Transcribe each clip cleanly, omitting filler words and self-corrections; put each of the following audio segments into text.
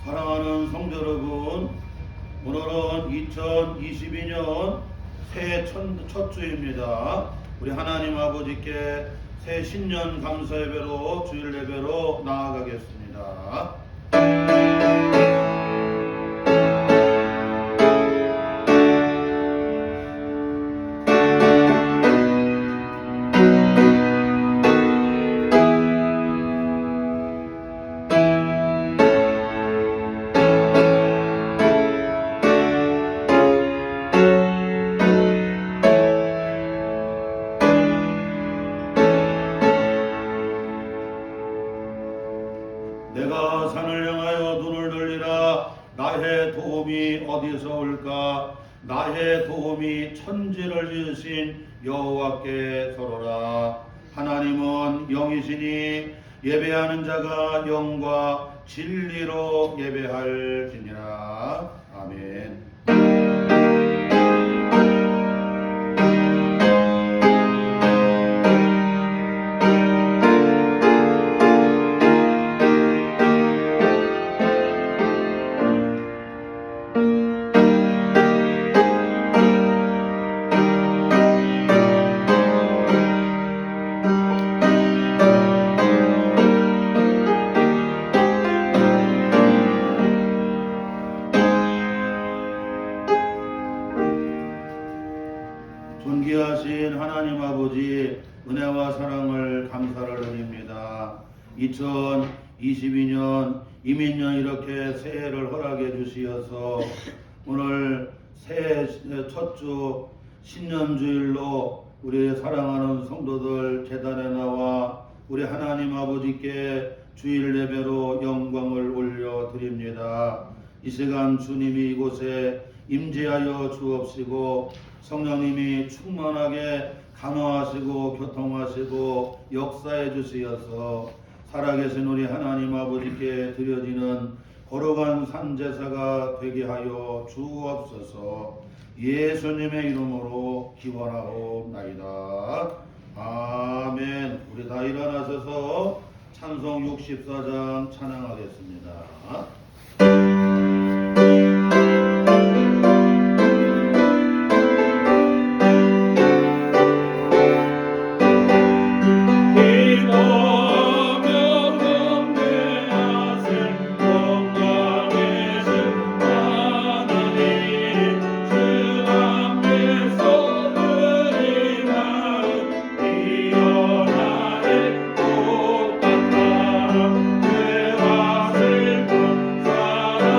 사랑하는 성도 여러분, 오늘은 2022년 새해 첫 주입니다. 우리 하나님 아버지께 새 신년 감사 예배로 주일 예배로 나아가겠습니다. 내가 산을 향하여 눈을 들리라. 나의 도움이 어디서 올까? 나의 도움이 천지를 지으신 여호와께 서로라. 하나님은 영이시니 예배하는 자가 영과 진리로 예배할지니라. 아멘. 존귀하신 하나님 아버지, 은혜와 사랑을 감사를 드립니다. 2022년 이민년 이렇게 새해를 허락해 주시어서 오늘 새해 첫주 신년주일로 우리 사랑하는 성도들 제단에 나와 우리 하나님 아버지께 주일 예배로 영광을 올려드립니다. 이 시간 주님이 이곳에 임재하여 주옵시고 성령님이 충만하게 강화하시고 교통하시고 역사해 주시어서 살아계신 우리 하나님 아버지께 드려지는 거룩한 산제사가 되게 하여 주옵소서. 예수님의 이름으로 기원하옵나이다. 아멘. 우리 다 일어나셔서 찬송 64장 찬양하겠습니다. 사랑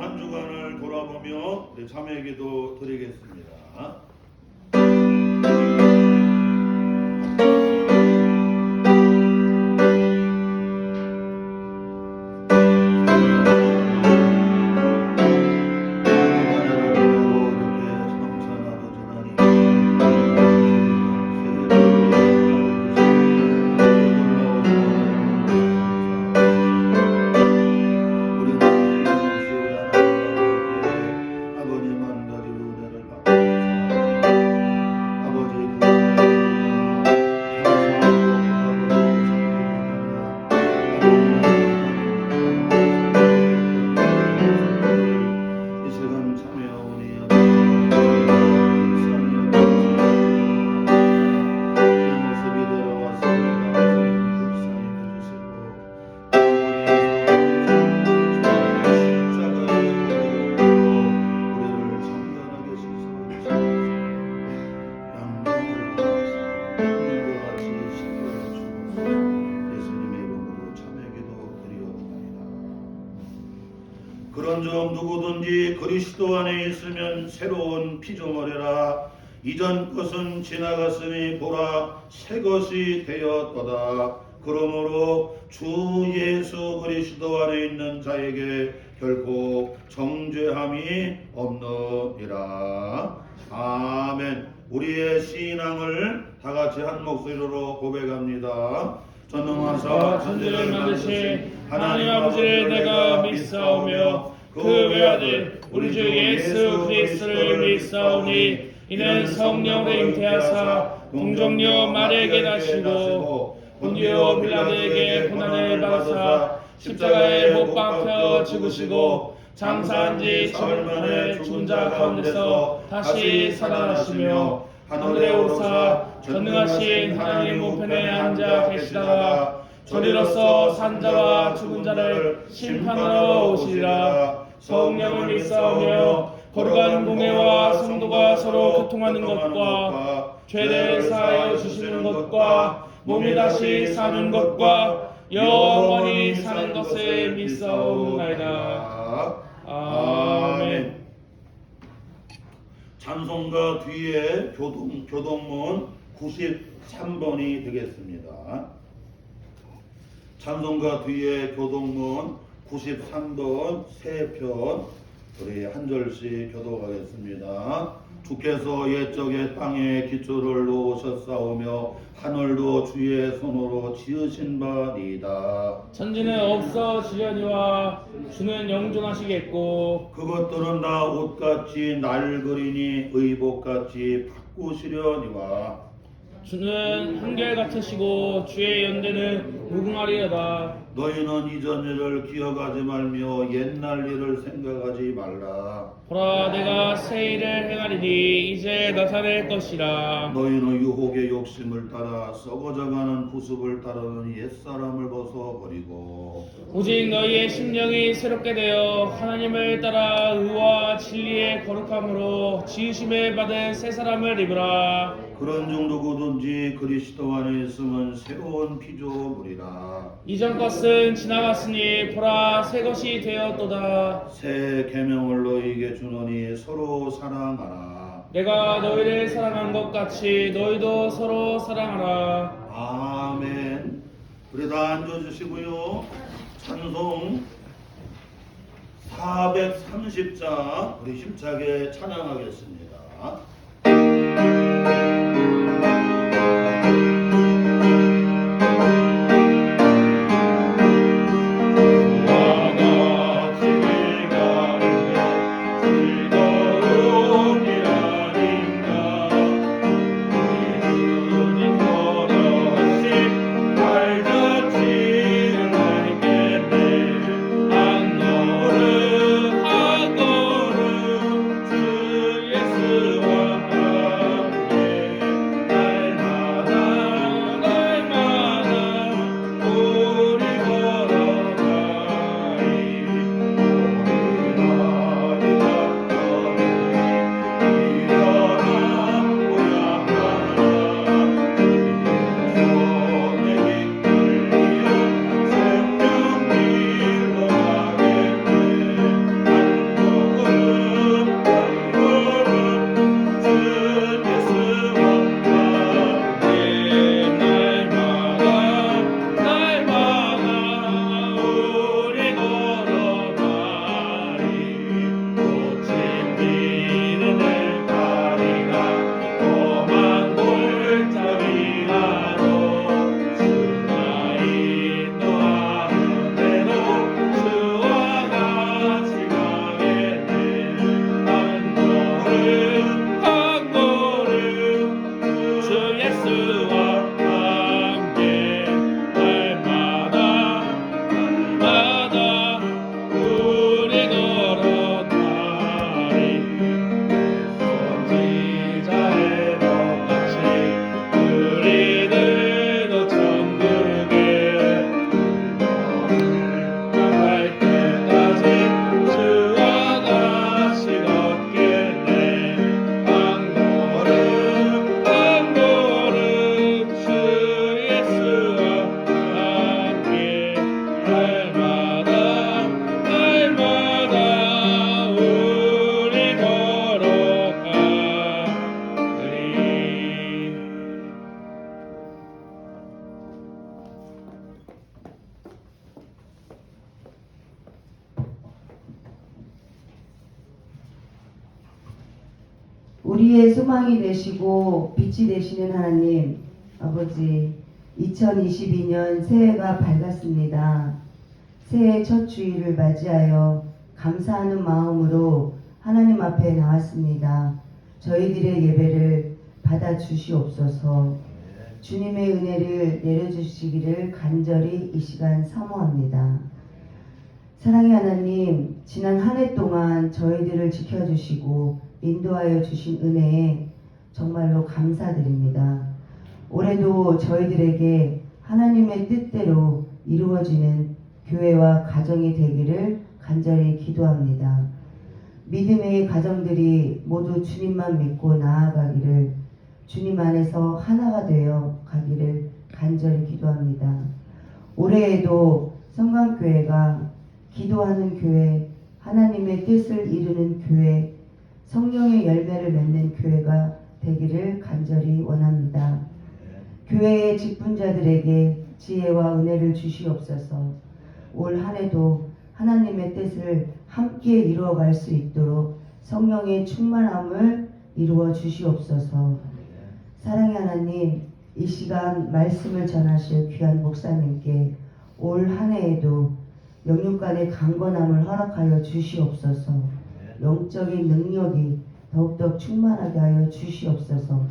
한 주간을 돌아보며 우리 자매기도 드리겠습니다. 그런즉 누구든지 그리스도 안에 있으면 새로운 피조물이라 이전 것은 지나갔으니 보라 새 것이 되었도다. 그러므로 주 예수 그리스도 안에 있는 자에게 결코 정죄함이 없느니라. 아멘. 우리의 신앙을 다 같이 한 목소리로 고백합니다. 전능하사 천지를 만드신 하나님 아버지를 내가 믿사오며 그 외아들 우리 주 예수 그리스도를 믿사오니 이는 성령으로 잉태하사 동정녀 마리아에게 나시고 본디오 빌라도에게 고난을 받으사 십자가에 못 박혀 죽으시고 장사한 지 사흘 만에 죽은 자 가운데서 다시 살아나시며 하늘에 오르사 전능하신 하나님 우편에 앉아 계시다가 저리로서 산자와 죽은 자를 심판하러 오시리라. 성령을 믿사오며 거룩한 공회와 성도가 서로 교통하는 것과 죄를 사하여 주시는 것과 몸이 다시 사는 것과 영원히 사는 것을 믿사오나이다. 아멘. 찬송가 뒤에 교동문 93번이 되겠습니다. 찬송가 뒤에 교동문 93번 세 편 우리 한 절씩 교독하겠습니다. 주께서 옛적의 땅에 기초를 놓으셨사오며 하늘도 주의 손으로 지으신 바니이다. 천지는 없어지려니와 주는 영존하시겠고 그것들은 다 옷같이 낡으리니 의복같이 바꾸시려니와 주는 한결같으시고 주의 연대는 무궁하리로다. 너희는 이전 일을 기억하지 말며 옛날 일을 생각하지 말라. 보라 내가 새 일을 행하리니 이제 나타낼 것이라. 너희는 유혹의 욕심을 따라 썩어져가는 구습을 따르는 옛사람을 벗어버리고 오직 너희의 심령이 새롭게 되어 하나님을 따라 의와 진리의 거룩함으로 지으심을 받은 새 사람을 입으라. 그런즉 누구든지 그리스도 안에 있으면 새로운 피조물이라. 이전 것은 지나갔으니 보라 새 것이 되었도다. 새 계명을 너희에게 주노니 서로 사랑하라. 내가 너희를 사랑한 것 같이 너희도 서로 사랑하라. 아멘. 우리 다 앉아주시고요. 찬송 430자 우리 힘차게 찬양하겠습니다. 주 예수와 함께 우리의 소망이 되시고 빛이 되시는 하나님 아버지, 2022년 새해가 밝았습니다. 새해 첫 주일을 맞이하여 감사하는 마음으로 하나님 앞에 나왔습니다. 저희들의 예배를 받아 주시옵소서. 주님의 은혜를 내려주시기를 간절히 이 시간 사모합니다. 사랑의 하나님, 지난 한 해 동안 저희들을 지켜주시고 인도하여 주신 은혜에 정말로 감사드립니다. 올해도 저희들에게 하나님의 뜻대로 이루어지는 교회와 가정이 되기를 간절히 기도합니다. 믿음의 가정들이 모두 주님만 믿고 나아가기를, 주님 안에서 하나가 되어 가기를 간절히 기도합니다. 올해에도 성강교회가 기도하는 교회, 하나님의 뜻을 이루는 교회, 성령의 열매를 맺는 교회가 되기를 간절히 원합니다. 교회의 직분자들에게 지혜와 은혜를 주시옵소서. 올 한 해도 하나님의 뜻을 함께 이루어갈 수 있도록 성령의 충만함을 이루어 주시옵소서. 사랑의 하나님, 이 시간 말씀을 전하실 귀한 목사님께 올 한 해에도 영육간의 강건함을 허락하여 주시옵소서. 영적인 능력이 더욱더 충만하게 하여 주시옵소서.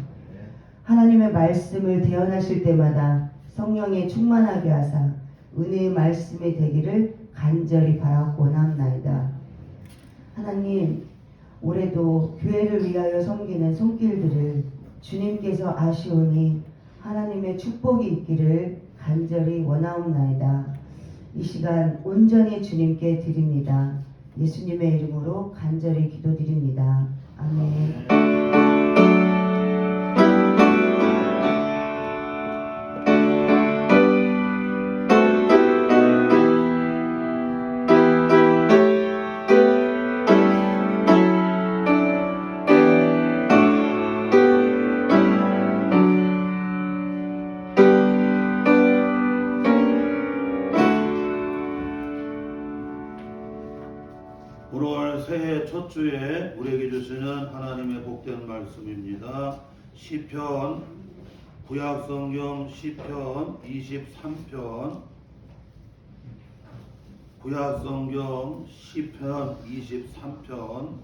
하나님의 말씀을 대언하실 때마다 성령에 충만하게 하사 은혜의 말씀이 되기를 간절히 바라고 원합나이다. 하나님, 올해도 교회를 위하여 섬기는 손길들을 주님께서 아시오니 하나님의 축복이 있기를 간절히 원하옵나이다. 이 시간 온전히 주님께 드립니다. 예수님의 이름으로 간절히 기도드립니다. 아멘. 오늘 새해 첫 주에 우리에게 주시는 하나님의 복된 말씀입니다. 시편, 구약성경 시편 23편, 구약성경 시편 23편,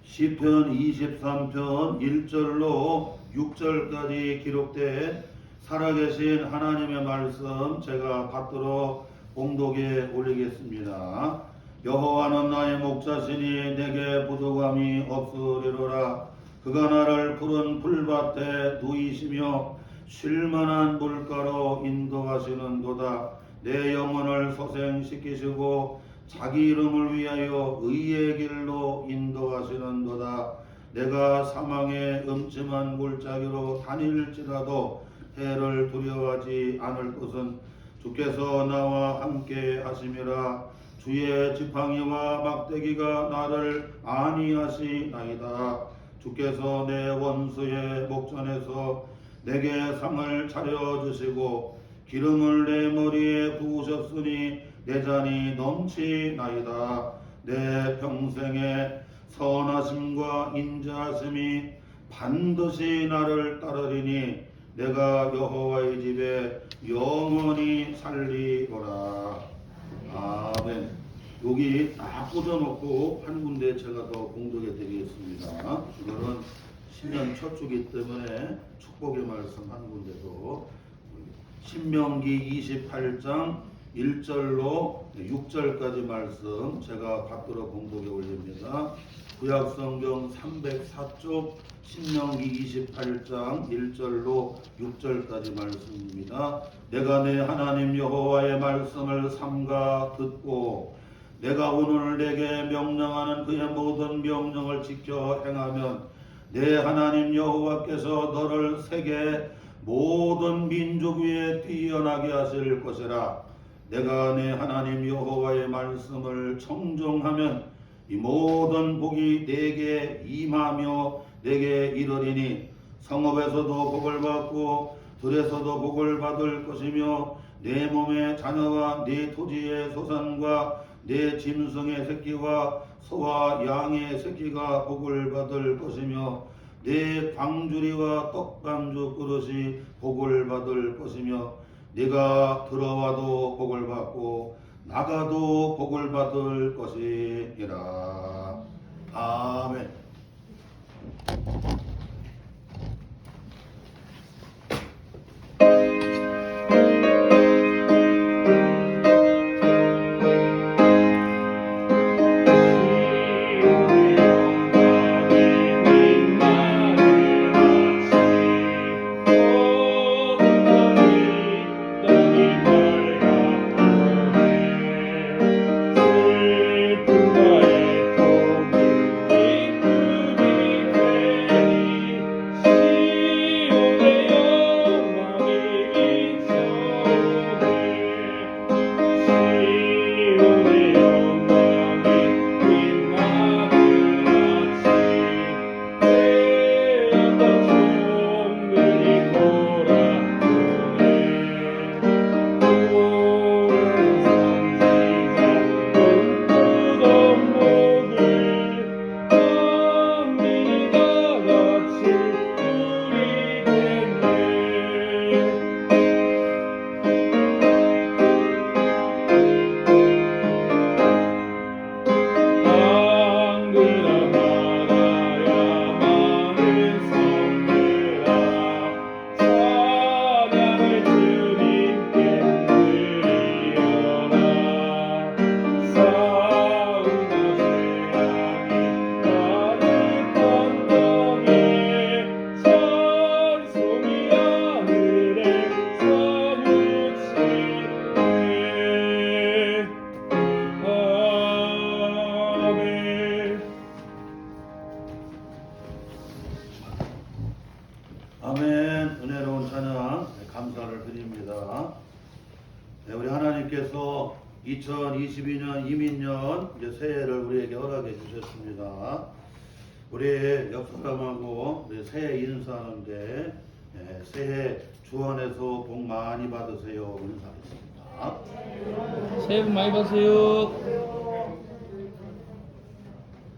시편 23편 1절로 6절까지 기록된 살아계신 하나님의 말씀 제가 받도록 봉독에 올리겠습니다. 여호와는 나의 목자시니 내게 부족함이 없으리로라. 그가 나를 푸른 풀밭에 누이시며 쉴만한 물가로 인도하시는도다. 내 영혼을 소생시키시고 자기 이름을 위하여 의의 길로 인도하시는도다. 내가 사망의 음침한 골짜기로 다닐지라도 해를 두려워하지 않을 것은 주께서 나와 함께 하심이라. 주의 지팡이와 막대기가 나를 안위하시나이다. 주께서 내 원수의 목전에서 내게 상을 차려주시고 기름을 내 머리에 부으셨으니 내 잔이 넘치나이다. 내 평생에 선하심과 인자하심이 반드시 나를 따르리니 내가 여호와의 집에 영원히 살리거라. 아멘. 여기 딱 꽂아놓고 한 군데 제가 더 공독해 드리겠습니다. 이거는 신년 첫 주기 때문에 축복의 말씀 한 군데 더. 신명기 28장 1절로 6절까지 말씀 제가 받도록 공독에 올립니다. 구약성경 304쪽 신명기 28장 1절로 6절까지 말씀입니다. 내가 내 하나님 여호와의 말씀을 삼가 듣고 내가 오늘 내게 명령하는 그의 모든 명령을 지켜 행하면 내 하나님 여호와께서 너를 세계 모든 민족 위에 뛰어나게 하실 것이라. 내가 내 하나님 여호와의 말씀을 청종하면 이 모든 복이 내게 임하며 내게 이르리니 성읍에서도 복을 받고 들에서도 복을 받을 것이며 내 몸의 자녀와 내 토지의 소산과 내 짐승의 새끼와 소와 양의 새끼가 복을 받을 것이며 내 광주리와 떡간주 그릇이 복을 받을 것이며 네가 들어와도 복을 받고 나가도 복을 받을 것이니라. 아멘. 아멘. 은혜로운 찬양 감사를 드립니다. 네, 우리 하나님께서 2022년 이민년 이제 새해를 우리에게 허락해 주셨습니다. 우리 옆 사람하고 우리 새해 인사하는데 새해 주 안에서 복 많이 받으세요. 인사하겠습니다. 새해 복 많이 받으세요.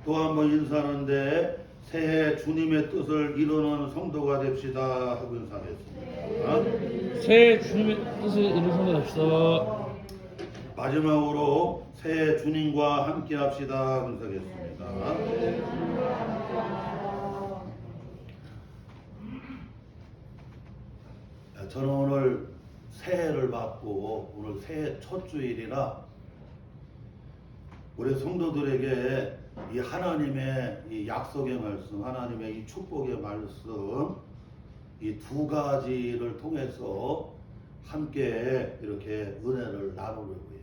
또 한 번 인사하는데 새해 주님의 뜻을 이루는 성도가 됩시다 하고 인사하겠습니다. 새해 주님의 뜻을 이루는 성도 됩시다. 마지막으로 새해 주님과 함께 합시다 하고 인사하겠습니다. 저는 오늘 새해를 맞고 오늘 새해 첫 주일이라 우리 성도들에게 이 하나님의 이 약속의 말씀, 하나님의 이 축복의 말씀, 이 두 가지를 통해서 함께 이렇게 은혜를 나누려고 해요.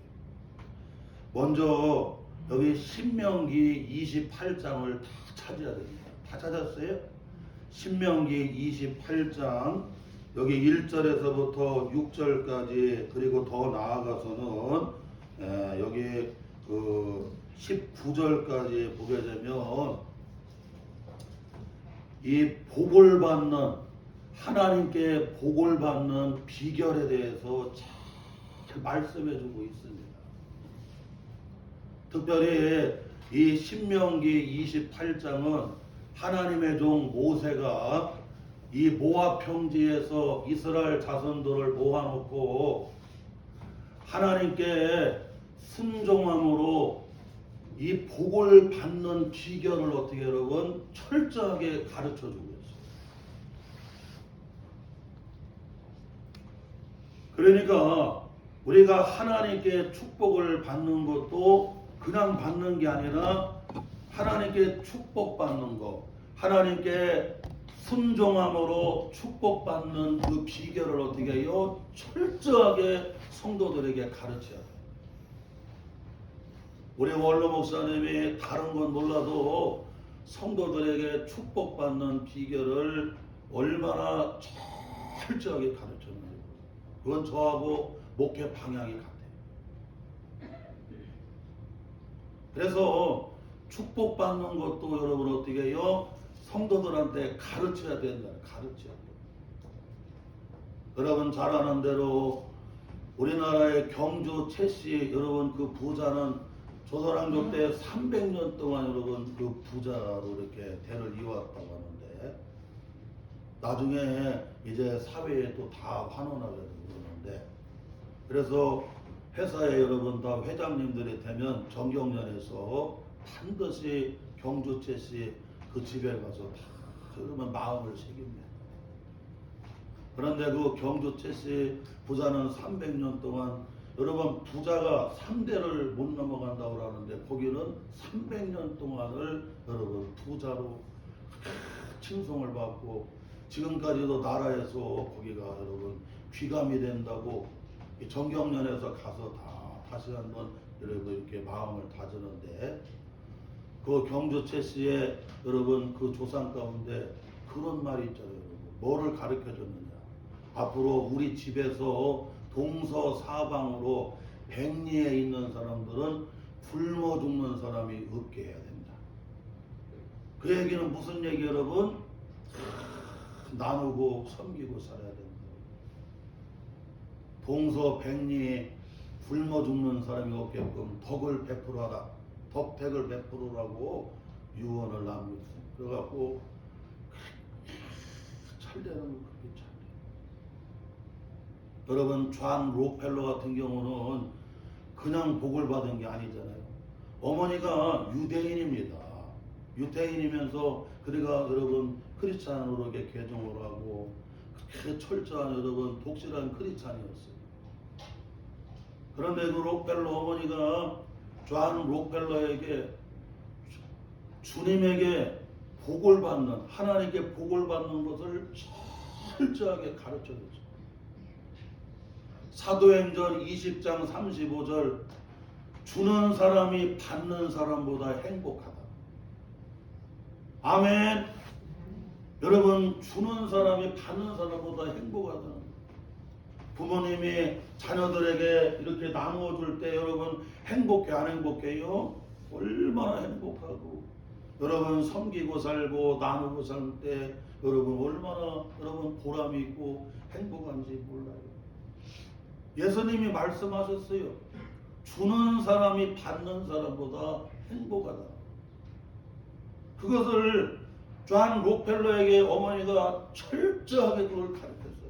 먼저 여기 신명기 28장을 다 찾아야 됩니다. 다 찾았어요? 신명기 28장 여기 1절에서부터 6절까지 그리고 더 나아가서는 여기 그 19절까지 보게 되면 이 복을 받는 하나님께 복을 받는 비결에 대해서 잘 말씀해 주고 있습니다. 특별히 이 신명기 28장은 하나님의 종 모세가 이 모압 평지에서 이스라엘 자손들을 모아놓고 하나님께 순종함으로 이 복을 받는 비결을 어떻게 여러분 철저하게 가르쳐 주고 있어요. 그러니까 우리가 하나님께 축복을 받는 것도 그냥 받는 게 아니라 하나님께 축복받는 것, 하나님께 순종함으로 축복받는 그 비결을 어떻게 해요? 철저하게 성도들에게 가르쳐야 돼요. 우리 원로 목사님이 다른 건 몰라도 성도들에게 축복받는 비결을 얼마나 철저하게 가르쳤는지 그건 저하고 목회 방향이 같아요. 그래서 축복받는 것도 여러분 어떻게 해요? 성도들한테 가르쳐야 된다. 가르쳐야 돼. 여러분 잘 아는 대로 우리나라의 경주 최씨 여러분 그 부자는 조선왕조 때 300년 동안 여러분 그 부자로 이렇게 대를 이어왔다고 하는데 나중에 이제 사회에 또 다 환원하게 되는데 그래서 회사에 여러분 다 회장님들이 되면 정경련에서 반드시 경주 최씨 그 집에 가서 다 그러면 마음을 새깁니다. 그런데 그 경주 최씨 부자는 300년 동안 여러분 부자가 3대를 못 넘어간다고 하는데 거기는 300년 동안을 여러분 부자로 칭송을 받고 지금까지도 나라에서 거기가 여러분 귀감이 된다고 이 정경련에서 가서 다시 한번 여러분 이렇게 마음을 다지는데 그 경주 최씨의 여러분 그 조상 가운데 그런 말이 있잖아요. 여러분. 뭐를 가르쳐 줬느냐. 앞으로 우리 집에서 동서사방으로 백리에 있는 사람들은 굶어 죽는 사람이 없게 해야 된다. 그 얘기는 무슨 얘기 여러분? 나누고 섬기고 살아야 된다. 동서 백리에 굶어 죽는 사람이 없게끔 덕을 베풀어라. 덕택을 베풀으라고 유언을 남겼어요. 그래갖고 찰대는 그렇게 찰대. 여러분 존 록펠러 같은 경우는 그냥 복을 받은 게 아니잖아요. 어머니가 유대인입니다. 유대인이면서 그래가 여러분 크리스찬으로 이렇게 개종을 하고 그렇게 철저한 여러분 독실한 크리스찬이었어요. 그런데 그 록펠러 어머니가 존 록펠러에게 주님에게 복을 받는 하나님께 복을 받는 것을 철저하게 가르쳐줬어요. 사도행전 20장 35절 주는 사람이 받는 사람보다 행복하다. 아멘. 여러분 주는 사람이 받는 사람보다 행복하다. 부모님이 자녀들에게 이렇게 나누어줄 때 여러분 행복해 안 행복해요? 얼마나 행복하고 여러분 섬기고 살고 나누고 살 때 여러분 얼마나 여러분 보람이 있고 행복한지 몰라요. 예수님이 말씀하셨어요. 주는 사람이 받는 사람보다 행복하다. 그것을 존 록펠러에게 어머니가 철저하게 그걸 가르쳤어요.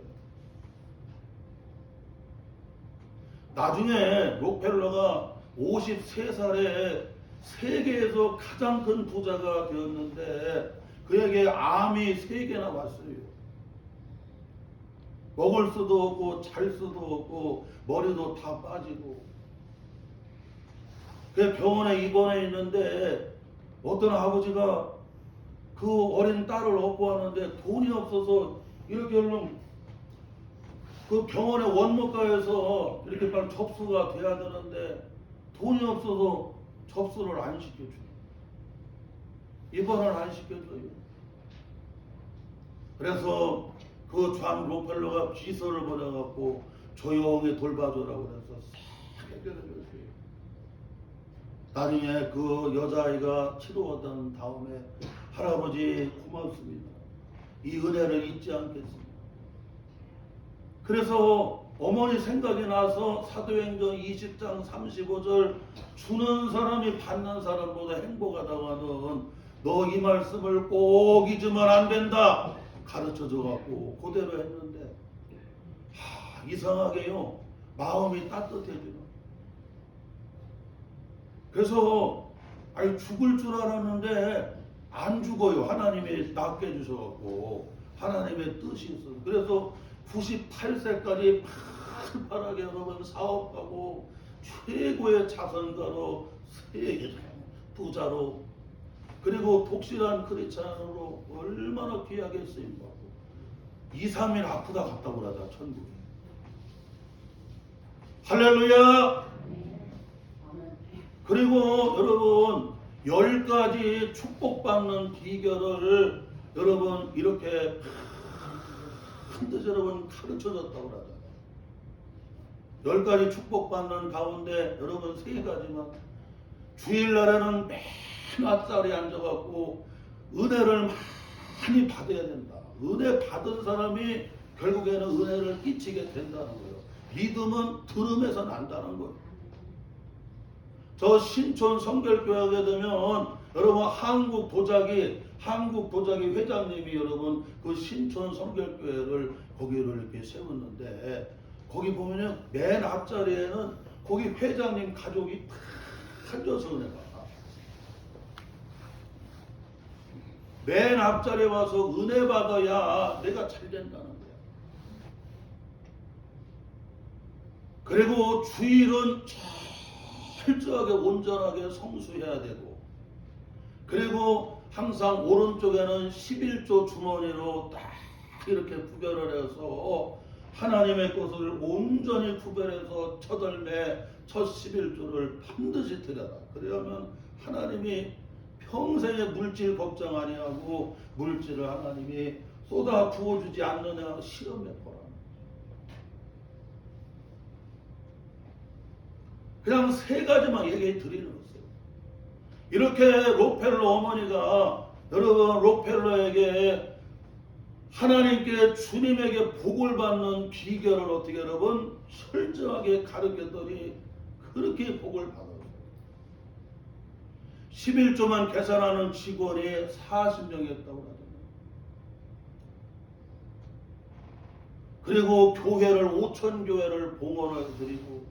나중에 록펠러가 53살에 세계에서 가장 큰 부자가 되었는데 그에게 암이 3개나 왔어요. 먹을 수도 없고 잘 수도 없고 머리도 다 빠지고 그 병원에 입원해 있는데 어떤 아버지가 그 어린 딸을 업고 왔는데 돈이 없어서 이렇게 얼른 그 병원의 원무과에서 이렇게 빨리 접수가 돼야 되는데 돈이 없어서 접수를 안 시켜줘요. 입원을 안 시켜줘요. 그래서 그 존 록펠러가 비서를 보내갖고 조용히 돌봐줘라고 해서 싹 해결해줬어요. 나중에 그 여자아이가 치료하던 다음에 할아버지 고맙습니다. 이 은혜를 잊지 않겠습니다. 그래서 어머니 생각이 나서 사도행전 20장 35절 주는 사람이 받는 사람보다 행복하다고 하는 너 이 말씀을 꼭 잊으면 안 된다 가르쳐줘갖고 그대로 했는데 이상하게요 마음이 따뜻해지는. 그래서 아니 죽을 줄 알았는데 안 죽어요. 하나님이 낫게 해주셔갖고 하나님의 뜻이 있어요. 그래서 98세까지 팔팔하게 여러분 사업하고 최고의 자선가로 세계 부자로 그리고 독실한 크리스찬으로 얼마나 귀하게 쓰임받고 2, 3일 아프다 갔다 오라다 천국에. 할렐루야. 그리고 여러분 10가지 축복받는 비결을 여러분 이렇게 한듯 여러분 가르쳐줬다고 하잖아요. 10가지 축복받는 가운데 여러분 3가지만 주일날에는 맨 앞자리에 앉아갖고 은혜를 많이 받아야 된다. 은혜 받은 사람이 결국에는 은혜를 끼치게 된다는 거예요. 믿음은 들음에서 난다는 거예요. 저 신촌 성결교회 되면 여러분 한국 도자기 회장님이 여러분 그 신촌 성결교회를 거기를 이렇게 세웠는데 거기 보면은 맨 앞자리에는 거기 회장님 가족이 다 앉아서 은혜 받아. 맨 앞자리에 와서 은혜 받아야 내가 잘 된다는 거야. 그리고 주일은 철저하게 온전하게 성수해야 되고, 그리고 항상 오른쪽에는 11조 주머니로 딱 이렇게 구별을 해서 하나님의 것을 온전히 구별해서 첫 열매, 첫 11조를 반드시 드려라. 그러면 하나님이 평생에 물질 걱정 아니하고 물질을 하나님이 쏟아 부어주지 않느냐 실험해 보라. 그냥 세 가지만 얘기해 드리는 거예요. 이렇게 록펠러 어머니가 여러분 록펠러에게 하나님께 주님에게 복을 받는 비결을 어떻게 여러분 철저하게 가르쳤더니 그렇게 복을 받았어요. 11조만 계산하는 직원이 40명이었다고 하잖아요. 그리고 교회를 5천 교회를 봉헌해 드리고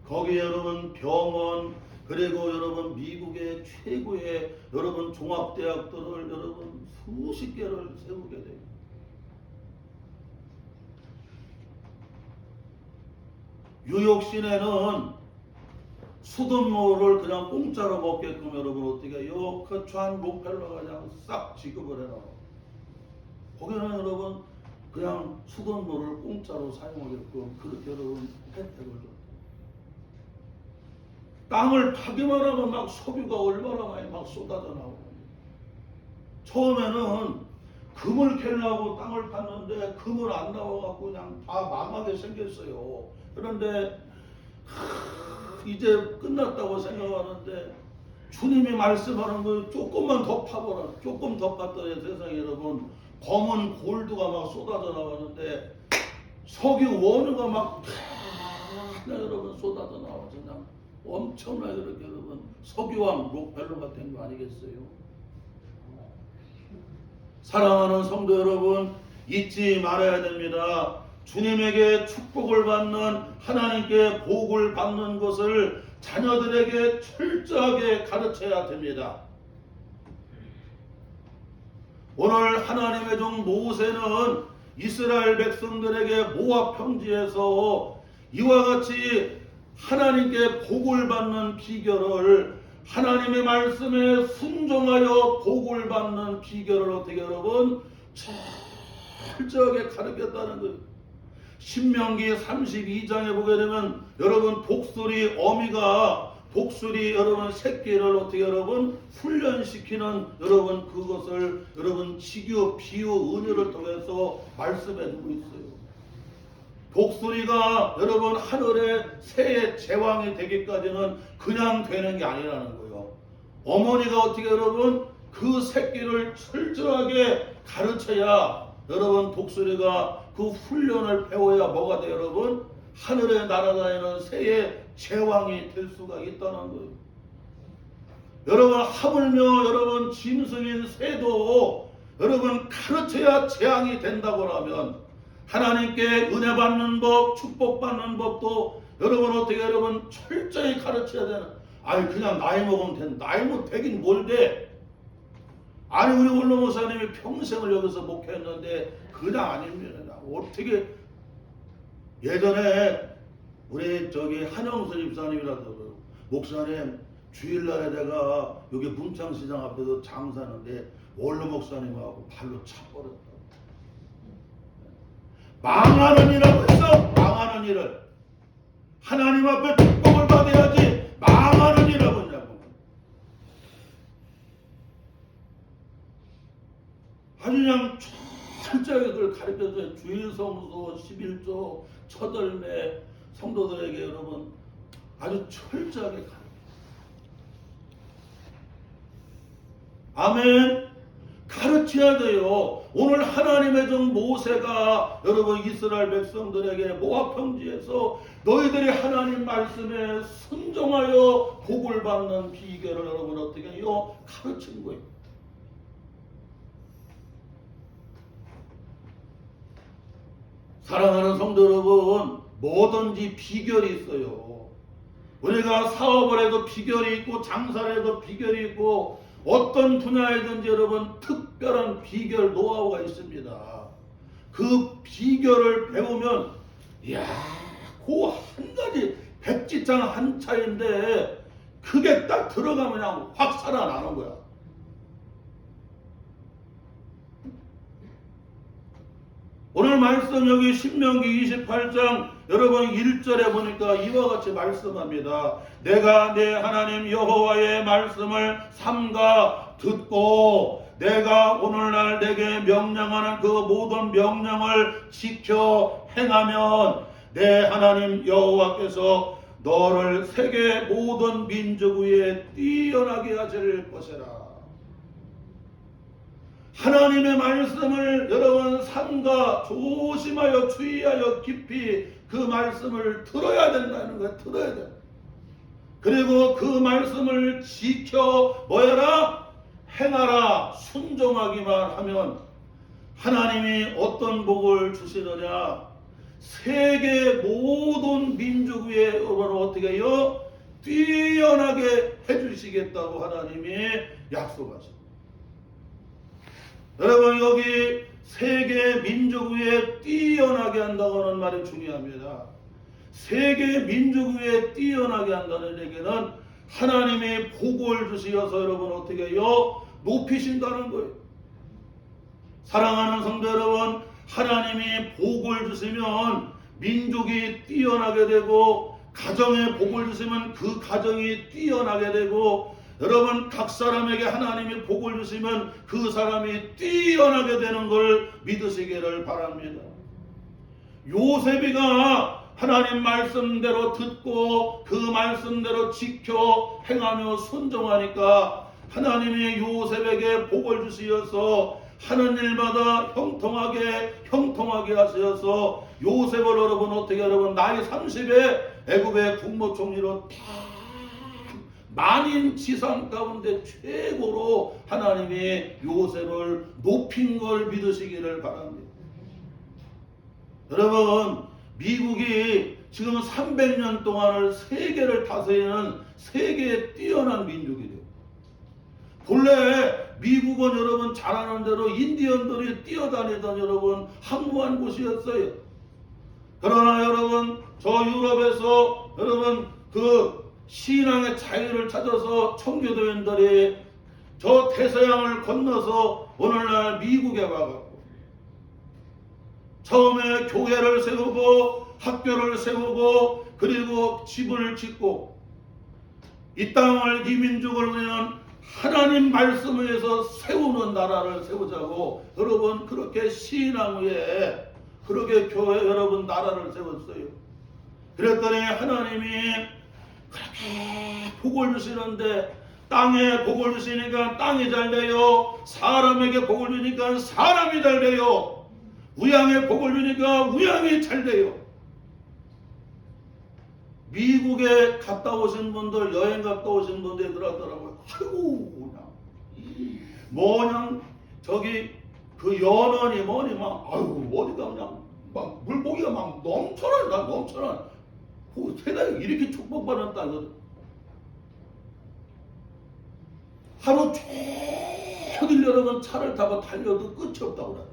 거기에 여러분 병원 그리고 여러분 미국의 최고의 여러분 종합대학들을 여러분 수십 개를 세우게 돼요. 뉴욕 시내는 수돗물을 그냥 공짜로 먹게끔 여러분 어떻게 해요? 그 좌한 록펠러가 그냥 싹 지급을 해놔. 거기는 여러분 그냥 수돗물을 공짜로 사용하게끔 그렇게 여러분 혜택을 줘. 땅을 파기만 하면 막 석유가 얼마나 많이 막 쏟아져 나오고. 처음에는 금을 캐려고 땅을 팠는데 금을 안 나와갖고 그냥 다 망하게 생겼어요. 그런데 이제 끝났다고 생각하는데 주님이 말씀하는 거 조금만 더 파보라. 조금 더 팠더니 세상에 여러분 검은 골드가 막 쏟아져 나오는데 석유 원유가 막 여러분 쏟아져 나와서 그냥 엄청나게 그렇게 여러분 석유왕 록펠러가 된 거 아니겠어요? 사랑하는 성도 여러분 잊지 말아야 됩니다. 주님에게 축복을 받는 하나님께 복을 받는 것을 자녀들에게 철저하게 가르쳐야 됩니다. 오늘 하나님의 종 모세는 이스라엘 백성들에게 모압 평지에서 이와 같이 하나님께 복을 받는 비결을 하나님의 말씀에 순종하여 복을 받는 비결을 어떻게 여러분 철저하게 가르쳤다는 거예요. 신명기 32장에 보게 되면 여러분 독수리 어미가 독수리 여러분 새끼를 어떻게 여러분 훈련시키는 여러분 그것을 여러분 지규 비유 은유를 통해서 말씀해 주고 있어요. 독수리가 여러분 하늘의 새의 제왕이 되기까지는 그냥 되는 게 아니라는 거예요. 어머니가 어떻게 여러분 그 새끼를 철저하게 가르쳐야 여러분 독수리가 그 훈련을 배워야 뭐가 돼 여러분 하늘에 날아다니는 새의 제왕이 될 수가 있다는 거예요. 여러분 하물며 여러분 짐승인 새도 여러분 가르쳐야 재앙이 된다고 하면 하나님께 은혜 받는 법, 축복 받는 법도 여러분 어떻게 여러분 철저히 가르쳐야 되는. 아니 그냥 나이 먹으면 된다. 나이 뭐 되긴 뭘 돼. 아니 우리 원로 목사님이 평생을 여기서 목회했는데 그냥 아닙니다. 어떻게 예전에 우리 저기 한영선 집사님이라도 목사님 주일날에 내가 여기 문창시장 앞에서 장사하는데 원로 목사님하고 발로 차버렸다. 망하는 일하고 있어. 망하는 일을 하나님 앞에 축복을 받아야지 망하는 일하고 있냐고. 아주 그냥 철저하게 그걸 가르쳐서 주일 성수 11조 첫 열매 성도들에게 여러분 아주 철저하게 가르쳐. 아멘. 가르쳐야 돼요. 오늘 하나님의 종 모세가 여러분 이스라엘 백성들에게 모압 평지에서 너희들이 하나님 말씀에 순종하여 복을 받는 비결을 여러분 어떻게 해요? 가르친 거예요. 사랑하는 성도 여러분, 뭐든지 비결이 있어요. 우리가 사업을 해도 비결이 있고 장사를 해도 비결이 있고 어떤 분야에든지 여러분 특별한 비결 노하우가 있습니다. 그 비결을 배우면 이야, 그 한 가지 백지장 한 차인데 그게 딱 들어가면 그냥 확 살아나는 거야. 오늘 말씀 여기 신명기 28장 여러분 1절에 보니까 이와 같이 말씀합니다. 내가 내 하나님 여호와의 말씀을 삼가 듣고 내가 오늘날 내게 명령하는 그 모든 명령을 지켜 행하면 내 하나님 여호와께서 너를 세계 모든 민족 위에 뛰어나게 하실 것이라. 하나님의 말씀을 여러분 삼가 조심하여 주의하여 깊이 그 말씀을 들어야 된다는 거예요. 들어야 돼. 그리고 그 말씀을 지켜 뭐해라? 행하라. 순종하기만 하면 하나님이 어떤 복을 주시느냐? 세계 모든 민족 위에 여러분 어떻게 해요? 뛰어나게 해주시겠다고 하나님이 약속하십니다. 여러분 여기 세계 민족 위에 뛰어나게 한다고 하는 말이 중요합니다. 세계 민족 위에 뛰어나게 한다는 얘기는 하나님이 복을 주시어서 여러분 어떻게 해요? 높이신다는 거예요. 사랑하는 성도 여러분, 하나님이 복을 주시면 민족이 뛰어나게 되고 가정에 복을 주시면 그 가정이 뛰어나게 되고 여러분 각 사람에게 하나님이 복을 주시면 그 사람이 뛰어나게 되는 걸 믿으시기를 바랍니다. 요셉이가 하나님 말씀대로 듣고 그 말씀대로 지켜 행하며 순종하니까 하나님이 요셉에게 복을 주시어서 하는 일마다 형통하게 하셔서 요셉을 여러분 어떻게 여러분 나이 30에 애굽의 국무총리로 만인 지상 가운데 최고로 하나님이 요셉을 높인 걸 믿으시기를 바랍니다. 여러분 미국이 지금 300년 동안을 세계를 다스리는 세계에 뛰어난 민족이래요. 본래 미국은 여러분 잘 아는 대로 인디언들이 뛰어다니던 여러분 항구한 곳이었어요. 그러나 여러분 저 유럽에서 여러분 그 신앙의 자유를 찾아서 청교도인들이 저 대서양을 건너서 오늘날 미국에 와갖고 처음에 교회를 세우고 학교를 세우고 그리고 집을 짓고 이 땅을 이 민족을 그냥 하나님 말씀 위에서 세우는 나라를 세우자고 여러분 그렇게 신앙 위에 그렇게 교회 여러분 나라를 세웠어요. 그랬더니 하나님이 그렇게 복을 주시는데 땅에 복을 주시니까 땅이 잘 돼요. 사람에게 복을 주니까 사람이 잘 돼요. 우양에 복을 주니까 우양이 잘 돼요. 미국에 갔다 오신 분들 여행 갔다 오신 분들이 그러더라고요. 아이고 그냥 저기 그 연원이 뭐니 막 아이고 어디가 그냥 막 물고기가 막 넘쳐나 그 세상에 이렇게 축복받은 땅은 하루 종일 여러분 차를 타고 달려도 끝이 없다고 그러나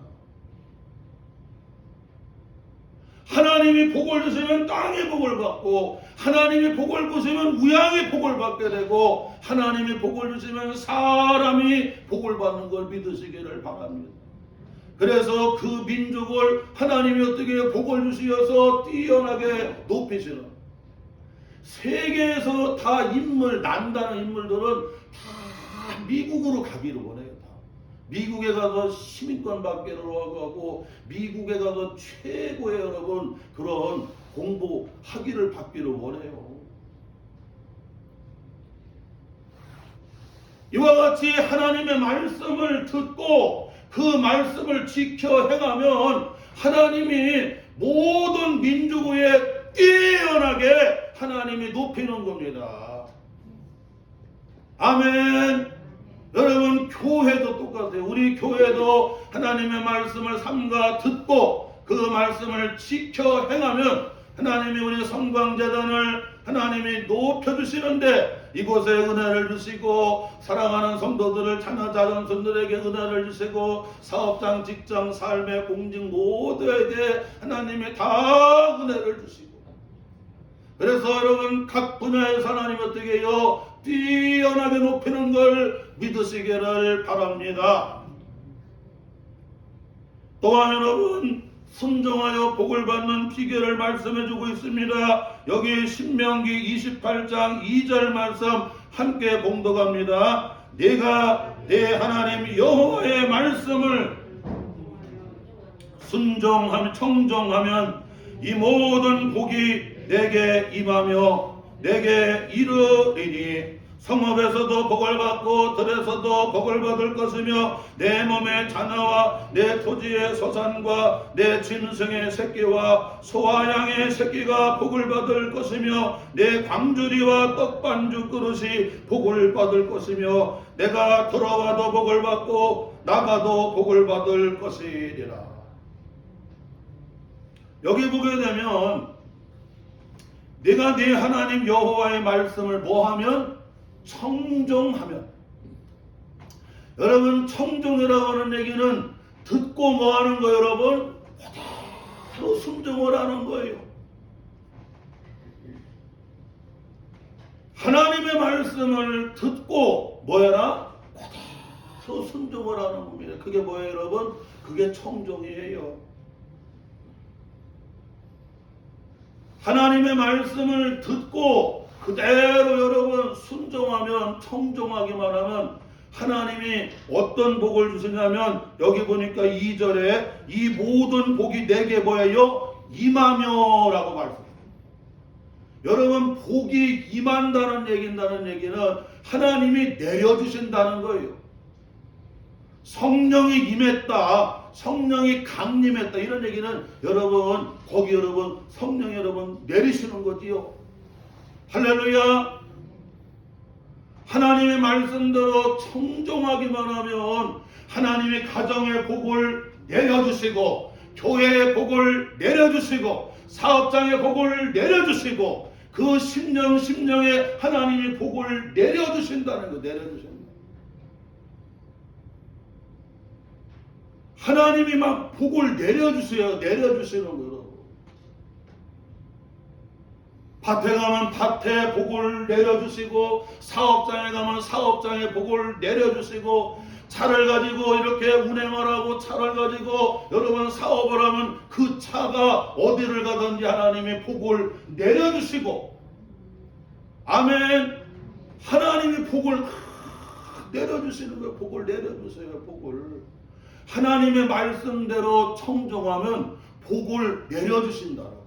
하나님이 복을 주시면 땅의 복을 받고 하나님이 복을 주시면 우양의 복을 받게 되고 하나님이 복을 주시면 사람이 복을 받는 걸 믿으시기를 바랍니다. 그래서 그 민족을 하나님이 어떻게 복을 주시어서 뛰어나게 높이시는 세계에서 다 난다는 인물들은 다 미국으로 가기를 원해요. 다. 미국에 가서 시민권 받기를 하고 미국에 가서 최고의 여러분 그런 공부하기를 받기를 원해요. 이와 같이 하나님의 말씀을 듣고 그 말씀을 지켜 행하면 하나님이 모든 민족 위에 뛰어나게 하나님이 높이는 겁니다. 아멘. 여러분, 교회도 똑같아요. 우리 교회도 하나님의 말씀을 삼가 듣고 그 말씀을 지켜 행하면 하나님이 우리 성광재단을 하나님이 높여주시는데 이곳에 은혜를 주시고 사랑하는 성도들을 자녀자손들에게 은혜를 주시고 사업장, 직장, 삶의 공직 모두에게 하나님이 다 은혜를 주시고, 그래서 여러분 각 분야에서 하나님 어떻게 해요? 뛰어나게 높이는 걸 믿으시기를 바랍니다. 또한 여러분, 순종하여 복을 받는 비결을 말씀해주고 있습니다. 여기 신명기 28장 2절 말씀 함께 봉독합니다. 내가 내 하나님 여호와의 말씀을 순종하며 청종하면 이 모든 복이 내게 임하며 내게 이르리니 성읍에서도 복을 받고 들에서도 복을 받을 것이며 내 몸의 자녀와 내 토지의 소산과 내 짐승의 새끼와 소와 양의 새끼가 복을 받을 것이며 내 광주리와 떡반죽 그릇이 복을 받을 것이며 내가 들어와도 복을 받고 나가도 복을 받을 것이리라. 여기 보게 되면 내가 네 하나님 여호와의 말씀을 뭐하면? 청종하면. 여러분, 청종이라고 하는 얘기는 듣고 뭐하는 거예요? 여러분, 그대로 순종을 하는 거예요. 하나님의 말씀을 듣고 뭐해라? 그대로 순종을 하는 겁니다. 그게 뭐예요 여러분? 그게 청종이에요. 하나님의 말씀을 듣고 그대로 여러분 순종하면, 청종하기만 하면 하나님이 어떤 복을 주시냐면 여기 보니까 2절에 이 모든 복이 내게 뭐예요? 임하며라고 말씀해요. 여러분, 복이 임한다는 얘기는 하나님이 내려주신다는 거예요. 성령이 임했다, 성령이 강림했다, 이런 얘기는 여러분, 거기 여러분 성령이 여러분 내리시는 거지요. 할렐루야. 하나님의 말씀대로 청종하기만 하면 하나님이 가정의 복을 내려주시고 교회의 복을 내려주시고 사업장의 복을 내려주시고 그 심령에 하나님이 복을 내려주신다는 거. 내려주신다. 하나님이 막 복을 내려주세요. 내려주시는 거예요. 밭에 가면 밭에 복을 내려주시고 사업장에 가면 사업장에 복을 내려주시고 차를 가지고 이렇게 운행을 하고 차를 가지고 여러분 사업을 하면 그 차가 어디를 가든지 하나님이 복을 내려주시고, 아멘. 하나님이 복을 내려주시는 거예요. 복을 내려주세요. 복을. 하나님의 말씀대로 청종하면 복을 내려주신다라고.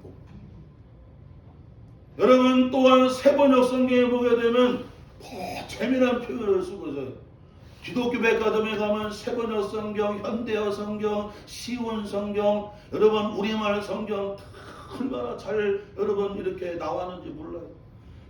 여러분, 또한 세번역 성경에 보게 되면 더 재미난 표현을 쓰고 있어요. 기독교 백화점에 가면 세번역 성경, 현대어 성경, 시온 성경, 여러분 우리말 성경 얼마나 잘 여러분 이렇게 나왔는지 몰라요.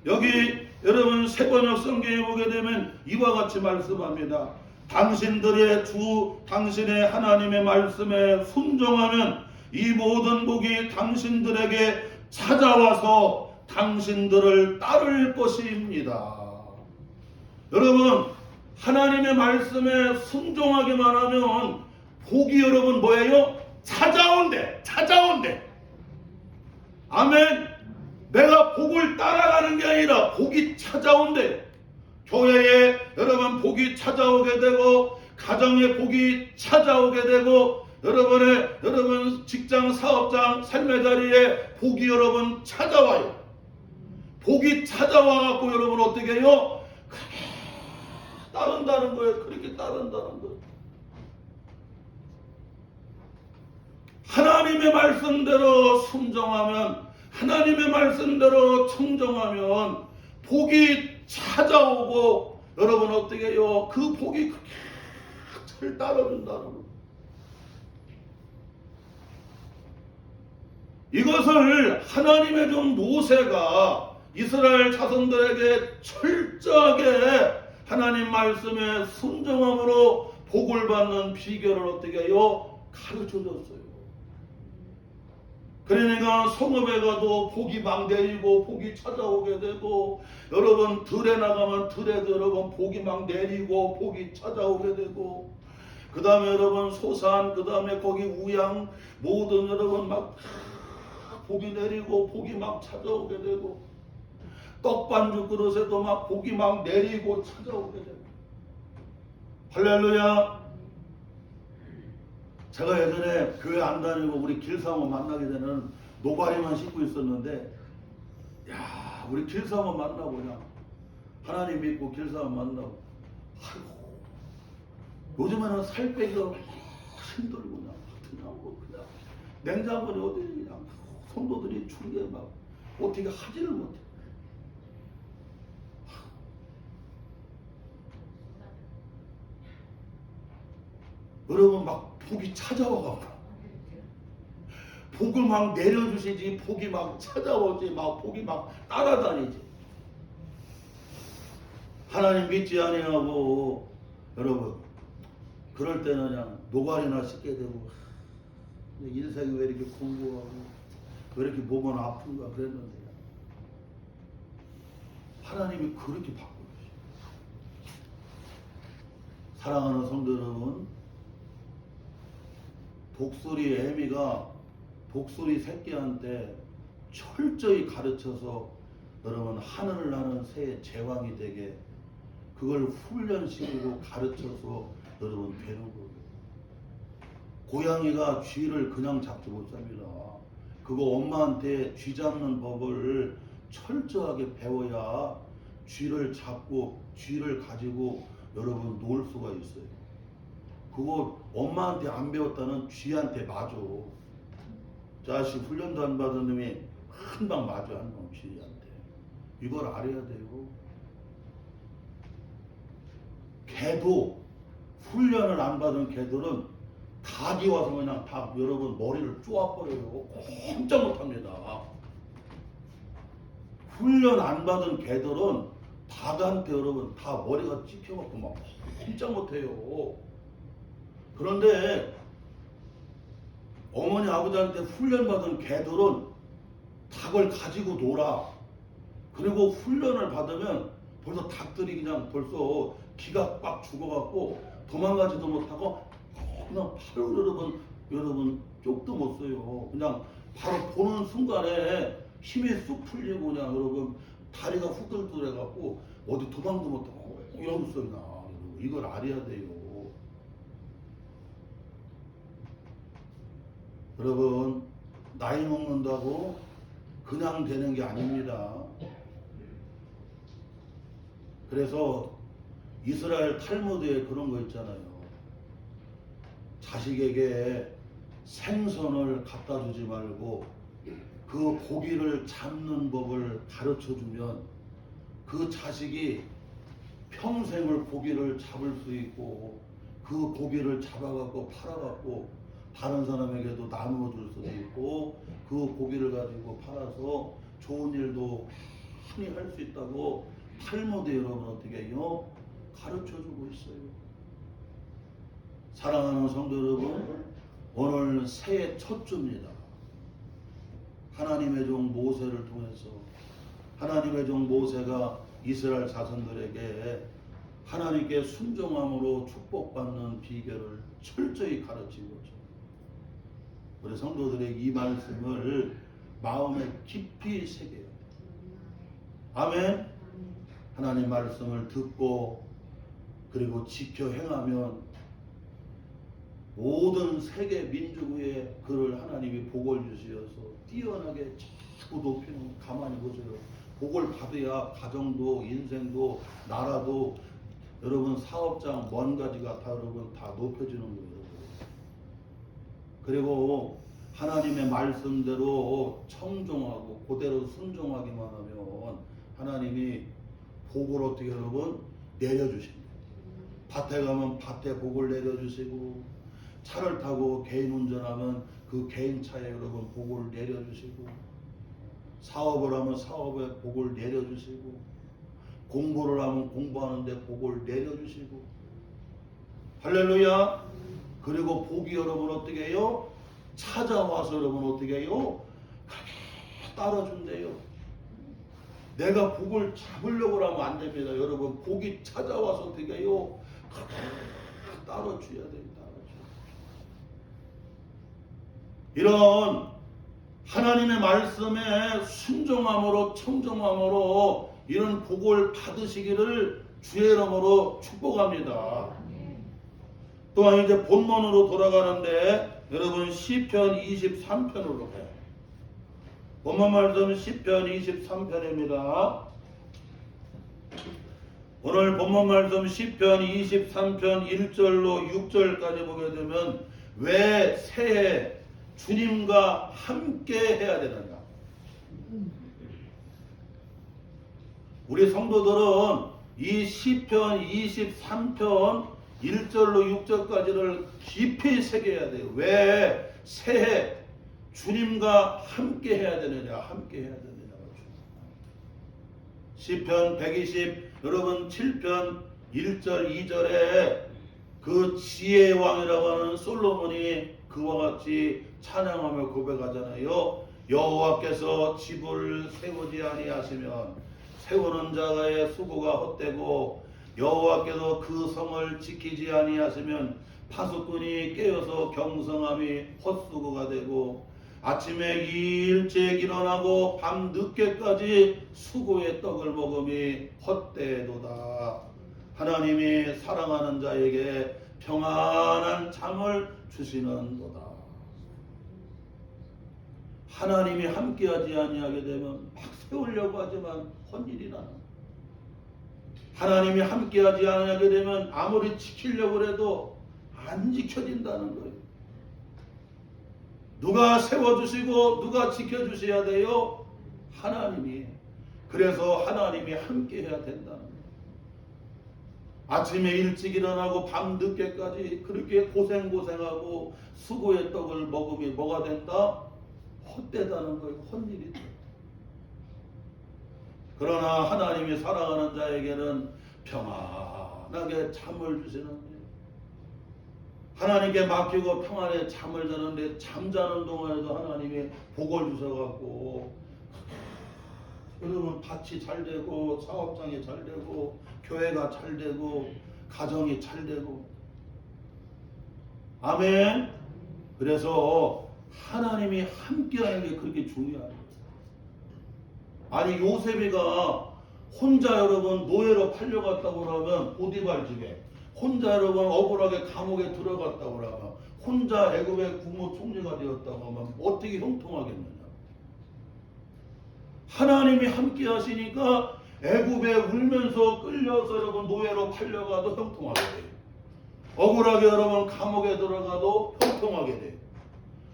여기 여러분 세번역 성경에 보게 되면 이와 같이 말씀합니다. 당신들의 주 당신의 하나님의 말씀에 순종하면 이 모든 복이 당신들에게 찾아와서 당신들을 따를 것입니다. 여러분, 하나님의 말씀에 순종하기만 하면 복이 여러분 뭐예요? 찾아온대. 아멘. 내가 복을 따라가는 게 아니라 복이 찾아온대. 교회에 여러분 복이 찾아오게 되고 가정에 복이 찾아오게 되고 여러분 직장, 사업장, 삶의 자리에 복이 여러분 찾아와요. 복이 찾아와갖고 여러분 어떻게 해요? 따른다는 거예요. 그렇게 따른다는 거예요. 하나님의 말씀대로 순종하면, 하나님의 말씀대로 청정하면 복이 찾아오고 여러분 어떻게 해요? 그 복이 그렇게 잘 따라준다는 거. 이것을 하나님의 종 모세가 이스라엘 자손들에게 철저하게 하나님 말씀에 순종함으로 복을 받는 비결을 어떻게 해요? 가르쳐줬어요. 그러니까 성읍에 가도 복이 막 내리고 복이 찾아오게 되고, 여러분 들에 나가면 들에도 여러분 복이 막 내리고 복이 찾아오게 되고, 그 다음에 여러분 소산, 그 다음에 거기 우양 모든 여러분 막 복이 내리고 복이 막 찾아오게 되고, 떡반죽 그릇에도 막 복이 막 내리고 찾아오게 되고. 할렐루야. 제가 예전에 교회 안 다니고 우리 길사모 만나게 되는 노가리만 신고 있었는데, 야, 우리 길사모 만나고 그냥 하나님 믿고 길사모 만나고, 아이고, 요즘에는 살 빼기가 힘들고 그냥 그냥 냉장고에 어디 그냥 성도들이 충게 막 어떻게 하지를 못해. 여러분 막 복이 찾아와가지고 복을 막 내려주시지, 복이 막 찾아오지, 막 복이 막 따라다니지. 하나님 믿지 아니하고 여러분 그럴 때는 그냥 노가리나 씻게 되고, 인생이 왜 이렇게 공부하고 왜 이렇게 몸은 아픈가 그랬는데, 하나님이 그렇게 바꾸셨어요. 사랑하는 성도 여러분, 독수리 애미가 독수리 새끼한테 철저히 가르쳐서 여러분 하늘을 나는 새의 제왕이 되게 그걸 훈련시키고 가르쳐서 여러분 되는 거예요. 고양이가 쥐를 그냥 잡지 못합니다. 그거 엄마한테 쥐 잡는 법을 철저하게 배워야 쥐를 잡고 쥐를 가지고 여러분 놀 수가 있어요. 그거 엄마한테 안 배웠다는 쥐한테 맞아. 자식 훈련도 안 받은 놈이 한 방 맞아, 한 방 쥐한테. 이걸 알아야 돼요. 개도 훈련을 안 받은 개들은 닭이 와서 그냥 다 여러분 머리를 쪼아버려요. 꼼짝 못합니다. 훈련 안 받은 개들은 닭한테 여러분 다 머리가 찍혀갖고 막 꼼짝 못해요. 그런데 어머니 아버지한테 훈련받은 개들은 닭을 가지고 놀아. 그리고 훈련을 받으면 벌써 닭들이 그냥 벌써 기가 꽉 죽어갖고 도망가지도 못하고 그냥 바로 여러분 쪽도 못 써요. 그냥 바로 보는 순간에 힘이 쑥 풀리고 그냥 여러분 다리가 후들들해갖고 어디 도망도 못하고 이런 소리 나. 이걸 알아야 돼요. 여러분 나이 먹는다고 그냥 되는 게 아닙니다. 그래서 이스라엘 탈무드에 그런 거 있잖아요. 자식에게 생선을 갖다 주지 말고 그 고기를 잡는 법을 가르쳐 주면 그 자식이 평생을 고기를 잡을 수 있고 그 고기를 잡아갖고 팔아갖고 다른 사람에게도 나누어 줄 수도 있고 그 고기를 가지고 팔아서 좋은 일도 많이 할 수 있다고 탈무드 여러분 어떻게 해요? 가르쳐 주고 있어요. 사랑하는 성도 여러분, 오늘 새해 첫 주입니다. 하나님의 종 모세를 통해서 하나님의 종 모세가 이스라엘 자손들에게 하나님께 순종함으로 축복받는 비결을 철저히 가르치고 있죠. 우리 성도들의 이 말씀을 마음에 깊이 새겨야 돼요. 아멘. 하나님 말씀을 듣고 그리고 지켜 행하면 모든 세계 민족 위에 그를 하나님이 복을 주시어서 뛰어나게 자꾸 높이는. 가만히 보세요. 복을 받아야 가정도 인생도 나라도 여러분 사업장 먼 가지가 다 여러분 다 높여지는 거예요. 그리고 하나님의 말씀대로 청종하고 그대로 순종하기만 하면 하나님이 복을 어떻게 여러분 내려주십니다. 밭에 가면 밭에 복을 내려주시고, 차를 타고 개인 운전하면 그 개인차에 여러분 복을 내려주시고, 사업을 하면 사업에 복을 내려주시고, 공부를 하면 공부하는데 복을 내려주시고, 할렐루야. 그리고 복이 여러분 어떻게 해요? 찾아와서 여러분 어떻게 해요? 따라준대요. 내가 복을 잡으려고 하면 안 됩니다. 여러분 복이 찾아와서 어떻게 해요? 따라줘야 돼요. 이런 하나님의 말씀에 순종함으로 청정함으로 이런 복을 받으시기를 주의 이름으로 축복합니다. 또한 이제 본문으로 돌아가는데 여러분 시편 23편으로 가요. 본문 말씀 시편 23편입니다. 오늘 본문 말씀 시편 23편 1절로 6절까지 보게 되면 왜 새해 주님과 함께 해야 되느냐. 우리 성도들은 이 시편 23편 1절로 6절까지를 깊이 새겨야 돼요. 왜 새해 주님과 함께 해야 되느냐, 함께 해야 되느냐. 시편 120 여러분 7편 1절 2절에 그 지혜의 왕이라고 하는 솔로몬이 그와 같이 찬양하며 고백하잖아요. 여호와께서 집을 세우지 아니하시면 세우는 자의 수고가 헛되고, 여호와께서 그 성을 지키지 아니하시면 파수꾼이 깨어서 경성함이 헛수고가 되고, 아침에 일찍 일어나고 밤 늦게까지 수고의 떡을 먹음이 헛되도다. 하나님이 사랑하는 자에게 평안한 잠을 주시는도다. 하나님이 함께하지 아니하게 되면 막 세우려고 하지만 헛일이 나는, 하나님이 함께하지 아니하게 되면 아무리 지키려고 해도 안 지켜진다는 거예요. 누가 세워주시고 누가 지켜주셔야 돼요? 하나님이. 그래서 하나님이 함께해야 된다는 거예요. 아침에 일찍 일어나고 밤 늦게까지 그렇게 고생하고 수고의 떡을 먹음이 뭐가 된다? 헛되다는 거예요. 헛일이다. 그러나 하나님이 사랑하는 자에게는 평안하게 잠을 주시는 거예요. 하나님께 맡기고 평안에 잠을 자는데 잠자는 동안에도 하나님이 복을 주셔갖고 여러분 밭이 잘 되고 사업장이 잘 되고 교회가 잘 되고 가정이 잘 되고, 아멘. 그래서 하나님이 함께하는 게 그렇게 중요해요. 아니 요셉이가 혼자 여러분 노예로 팔려갔다고 하면 보디발 집에, 혼자 여러분 억울하게 감옥에 들어갔다고 하면, 혼자 애굽의 국무총리가 되었다고 하면 어떻게 형통하겠느냐. 하나님이 함께 하시니까 애굽에 울면서 끌려서 여러분 노예로 팔려가도 형통하게 돼요. 억울하게 여러분 감옥에 들어가도 형통하게 돼요.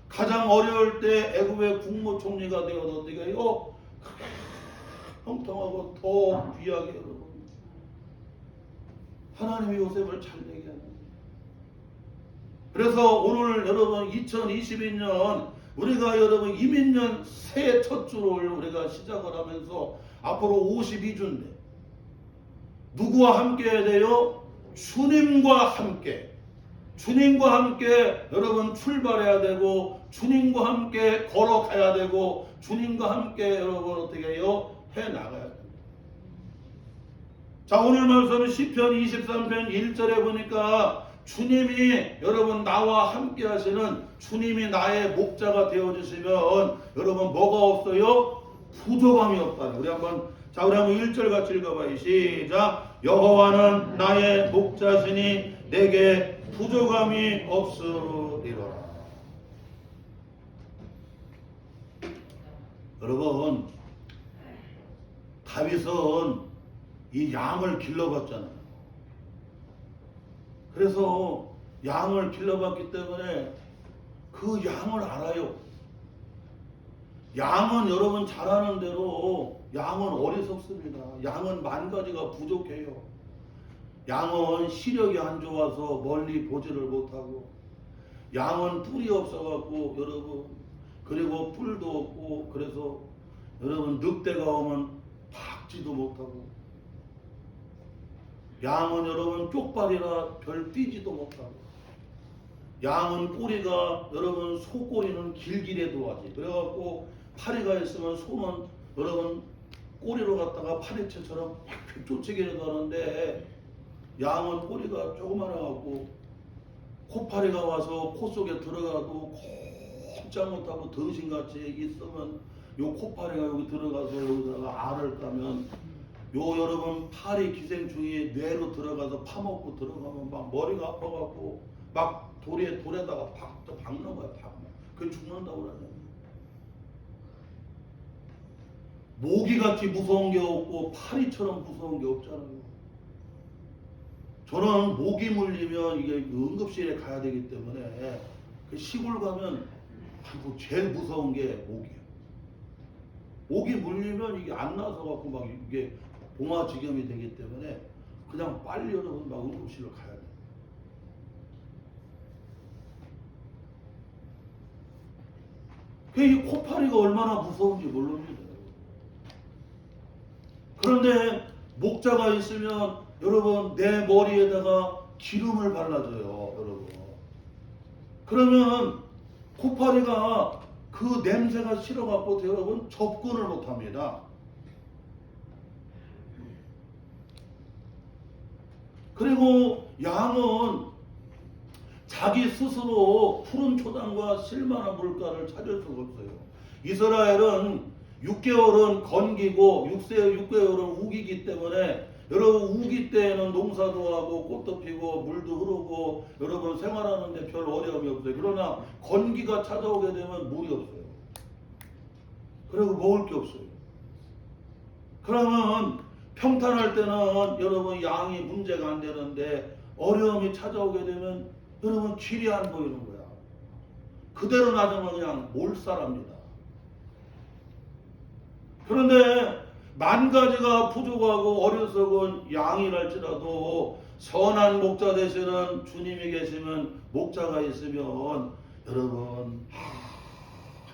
가장 어려울 때 애굽의 국무총리가 되어도 어떻게 해요? 형통하고 더 귀하게 여러분 하나님이 요셉을 잘 되게 하는 거예요. 그래서 오늘 여러분 2022년 우리가 여러분 이민년 새해 첫 주를 우리가 시작을 하면서 앞으로 52주인데 누구와 함께 해야 돼요? 주님과 함께. 주님과 함께 여러분 출발해야 되고, 주님과 함께 걸어가야 되고, 주님과 함께 여러분 어떻게 해요? 해나가야 됩니다. 자, 오늘 말씀은 시편 23편 1절에 보니까 주님이 여러분 나와 함께 하시는, 주님이 나의 목자가 되어주시면 여러분 뭐가 없어요? 부족함이 없다. 우리 한번 1절 같이 읽어봐요. 시작. 여호와는 나의 목자시니 내게 부족함이 없으리로라. 여러분 다윗은 이 양을 길러봤잖아요. 그래서 양을 길러봤기 때문에 그 양을 알아요. 양은 여러분 잘 아는 대로 양은 어리석습니다. 양은 만 가지가 부족해요. 양은 시력이 안 좋아서 멀리 보지를 못하고, 양은 뿔이 없어갖고 여러분, 그리고 뿔도 없고, 그래서 여러분 늑대가 오면 박지도 못하고, 양은 여러분 쪽발이라 별 뛰지도 못하고, 양은 꼬리가 여러분 소꼬리는 길기라도 하지. 그래갖고 파리가 있으면 소는 여러분 꼬리로 갖다가 파리채처럼 휙휙 쫓아기라도 하는데, 양은 꼬리가 조그만해갖고 코파리가 와서 코 속에 들어가도 꼼짝 못하고 덩신같이 있으면 요 코파리가 여기 들어가서 여기다가 알을 까면 요 여러분 파리 기생충이 뇌로 들어가서 파먹고 들어가면 막 머리가 아파갖고 막 돌에다가 또 박는 거야. 그게 죽는다고 그러냐. 모기같이 무서운 게 없고 파리처럼 무서운 게 없잖아요. 저는 모기 물리면 이게 응급실에 가야 되기 때문에 그 시골 가면 제일 무서운 게 모기예요. 모기 물리면 이게 안 나서 갖고 막 이게 봉화지겸이 되기 때문에 그냥 빨리 여러분 막 응급실로 가야 돼요. 이 코파리가 얼마나 무서운지 모릅니다. 그런데 목자가 있으면 여러분 내 머리에다가 기름을 발라줘요, 여러분. 그러면 코파리가 그 냄새가 싫어갖고 여러분 접근을 못합니다. 그리고 양은 자기 스스로 푸른 초당과 실만한 물가를 찾을 수가 없어요. 이스라엘은 6개월은 건기고 6개월은 우기기 때문에 여러분 우기 때에는 농사도 하고 꽃도 피고 물도 흐르고 여러분 생활하는데 별 어려움이 없어요. 그러나 건기가 찾아오게 되면 물이 없어요. 그리고 먹을 게 없어요. 그러면 평탄할 때는 여러분 양이 문제가 안 되는데 어려움이 찾아오게 되면 여러분 길이 안 보이는 거야. 그대로 놔두면 그냥 몰살합니다. 그런데 만 가지가 부족하고 어리석은 양이랄지라도 선한 목자 되시는 주님이 계시면 목자가 있으면 여러분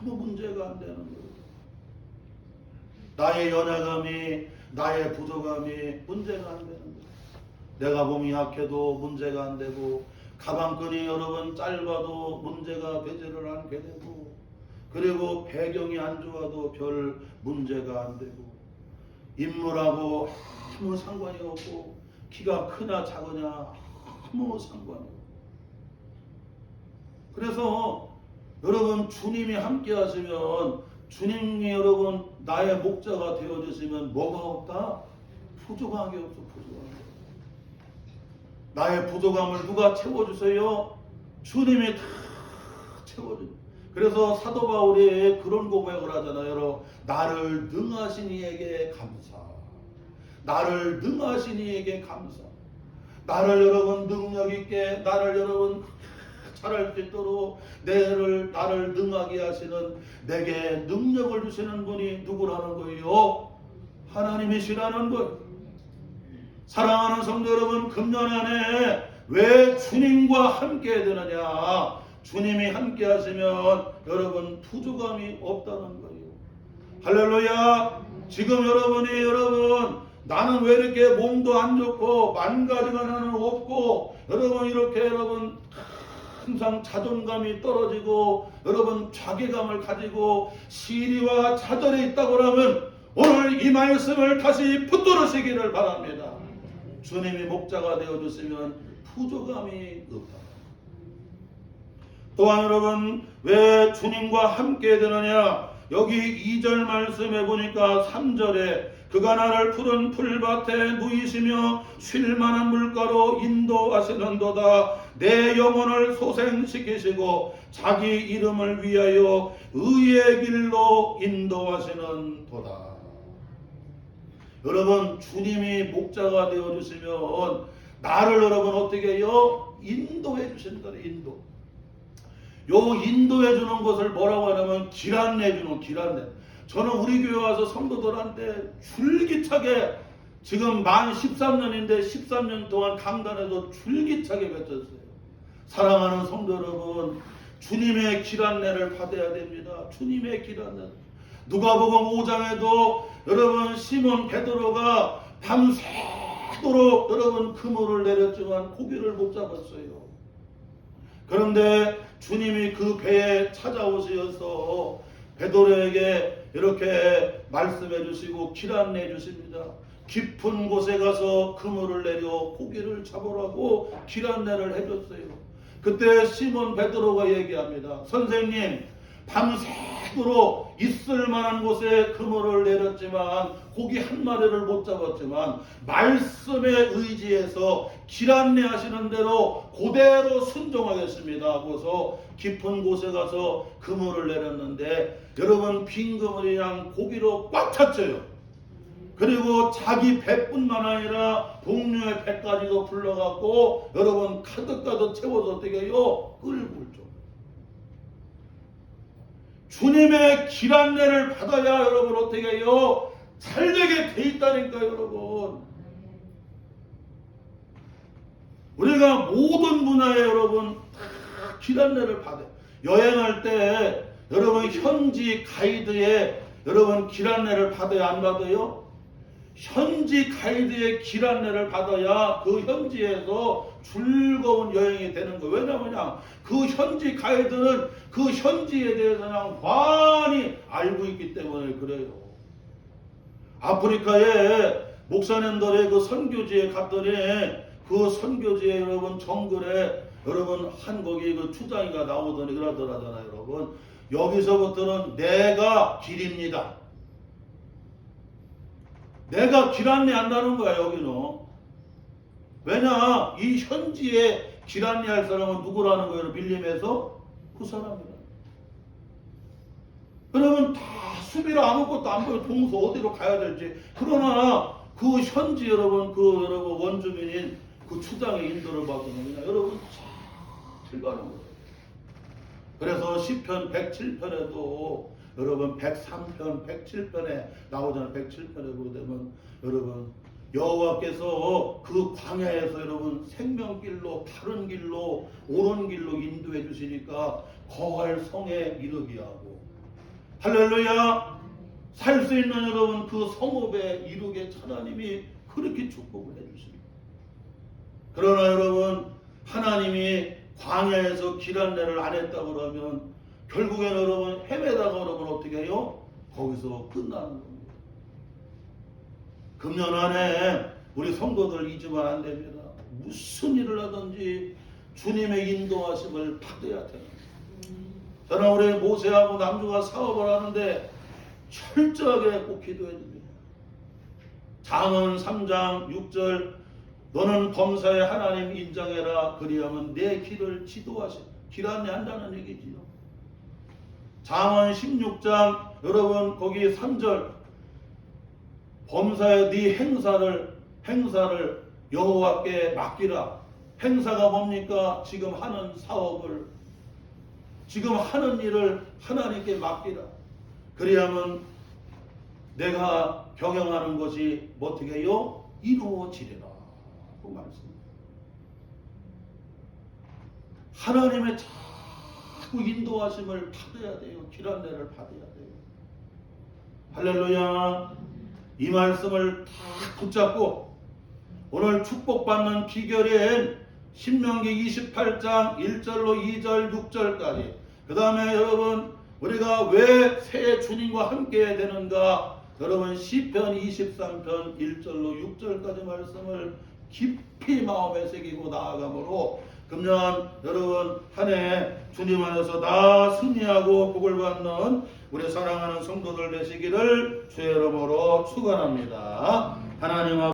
아무 문제가 안 되는 거예요. 나의 연약함이 나의 부족함이 문제가 안 되는 거예요. 내가 몸이 약해도 문제가 안 되고 가방끈이 여러분 짧아도 문제가 되지를 않게 되고 그리고 배경이 안 좋아도 별 문제가 안 되고 인물하고 아무 상관이 없고 키가 크나 작으냐 아무 상관이 없고 그래서 여러분 주님이 함께 하시면 주님이 여러분 나의 목자가 되어주시면 뭐가 없다? 부족한 게 없어. 부족한 게. 나의 부족함을 누가 채워주세요? 주님이 다 채워줍니다. 그래서 사도 바울이 그런 고백을 하잖아요. 나를 능하신 이에게 감사. 나를 능하신 이에게 감사. 나를 여러분 능력 있게 나를 여러분 잘할 수 있도록 나를 능하게 하시는 내게 능력을 주시는 분이 누구라는 거예요? 하나님이시라는 거예요. 사랑하는 성도 여러분, 금년 안에 왜 주님과 함께 되느냐? 주님이 함께 하시면 여러분 부족함이 없다는 거예요. 할렐루야. 지금 여러분 나는 왜 이렇게 몸도 안 좋고 만 가지가 나는 없고 여러분 이렇게 여러분 항상 자존감이 떨어지고 여러분 자괴감을 가지고 시리와 좌절에 있다고 하면 오늘 이 말씀을 다시 붙들으시기를 바랍니다. 주님이 목자가 되어주시면 부족함이 없다. 또한 여러분 왜 주님과 함께 되느냐? 여기 2절 말씀해 보니까 3절에 그가 나를 푸른 풀밭에 누이시며 쉴만한 물가로 인도하시는도다. 내 영혼을 소생시키시고 자기 이름을 위하여 의의 길로 인도하시는 도다. 여러분 주님이 목자가 되어주시면 나를 여러분 어떻게 해요? 인도해 주신다. 인도. 요 인도해 주는 것을 뭐라고 하냐면 길 안내 주는 길 안내. 저는 우리 교회 와서 성도들한테 줄기차게 지금 만 13년인데 13년 동안 강단에서 줄기차게 외쳤어요. 사랑하는 성도 여러분, 주님의 길 안내를 받아야 됩니다. 주님의 길 안내. 누가복음 5장에도 여러분 시몬 베드로가 밤새도록 여러분 그물을 내렸지만 고기를 못 잡았어요. 그런데 주님이 그 배에 찾아오셔서 베드로에게 이렇게 말씀해 주시고 길 안내해 주십니다. 깊은 곳에 가서 그물을 내려 고기를 잡으라고 길 안내를 해줬어요. 그때 시몬 베드로가 얘기합니다. 선생님, 밤새도록 있을 만한 곳에 그물을 내렸지만 고기 한 마리를 못 잡았지만 말씀에 의지해서 길 안내하시는 대로 그대로 순종하겠습니다 하고서 깊은 곳에 가서 그물을 내렸는데 여러분 빈 그물이 그냥 고기로 꽉 찼어요. 그리고 자기 배뿐만 아니라 동료의 배까지도 불러갖고 여러분 가득가득 채워서 어떻게 해요? 끌고 좀. 주님의 길 안내를 받아야 여러분 어떻게 해요? 잘되게 돼 있다니까요 여러분. 우리가 모든 분야에 여러분 다 길 안내를 받아요. 여행할 때 여러분 현지 가이드에 여러분 길 안내를 받아야 안 받아요? 현지 가이드의 길 안내를 받아야 그 현지에서 즐거운 여행이 되는 거예요. 왜냐하면 그 현지 가이드는 그 현지에 대해서 그냥 많이 알고 있기 때문에 그래요. 아프리카에 목사님들의 그 선교지에 갔더니 그 선교지에 여러분 정글에 여러분 한 거기 그 추장이가 나오더니 그러더라잖아요. 여러분 여기서부터는 내가 길입니다. 내가 길 안내한다는 거야 여기는. 왜냐 이 현지에 길 안내할 사람은 누구라는 거예요? 빌림에서 그 사람이다. 그러면 다 수비라 아무것도 안 보여. 동서 어디로 가야 될지. 그러나 그 현지 여러분 그 여러분 원주민인 그 추장의 인도를 받으면 그냥 여러분 잘 가는 거예요. 그래서 시편 107편에도 여러분 103편, 107편에 나오잖아요. 107편에 보게 되면 여러분 여호와께서 그 광야에서 여러분 생명길로 바른 길로 옳은 길로 인도해 주시니까 거할 성에 이르게 하고 할렐루야 살 수 있는 여러분 그 성읍에 이르게 하나님이 그렇게 축복을 해 주십니다. 그러나 여러분 하나님이 광야에서 길 안내를 안 했다고 그러면 결국에는 여러분 헤매다가 여러분 어떻게 해요? 거기서 끝나는 겁니다. 금년 안에 우리 성도들 잊으면 안 됩니다. 무슨 일을 하든지 주님의 인도하심을 받아야 됩니다. 저는 우리 모세하고 남주가 사업을 하는데 철저하게 꼭 기도해 줍니다. 잠언 3장 6절 너는 범사에 하나님 인정해라 그리하면 내 길을 지도하시 길 안내한다는 얘기지요. 잠언 16장 여러분 거기 3절 범사에 네 행사를 여호와께 맡기라. 행사가 뭡니까? 지금 하는 사업을 지금 하는 일을 하나님께 맡기라. 그리하면 내가 경영하는 것이 어떻게 해요? 이루어지리라. 그 말씀. 하나님의 자꾸 인도하심을 받아야 돼요. 길 안내를 받아야 돼요. 할렐루야. 이 말씀을 다 붙잡고 오늘 축복받는 비결인 신명기 28장 1절로 2절 6절까지 그 다음에 여러분 우리가 왜 새 주님과 함께 되는가 여러분 시편 23편 1절로 6절까지 말씀을 깊이 마음에 새기고 나아가므로 금년 여러분 한 해 주님 안에서 다 승리하고 복을 받는 우리 사랑하는 성도들 되시기를 주의 이름으로 축원합니다. 하나님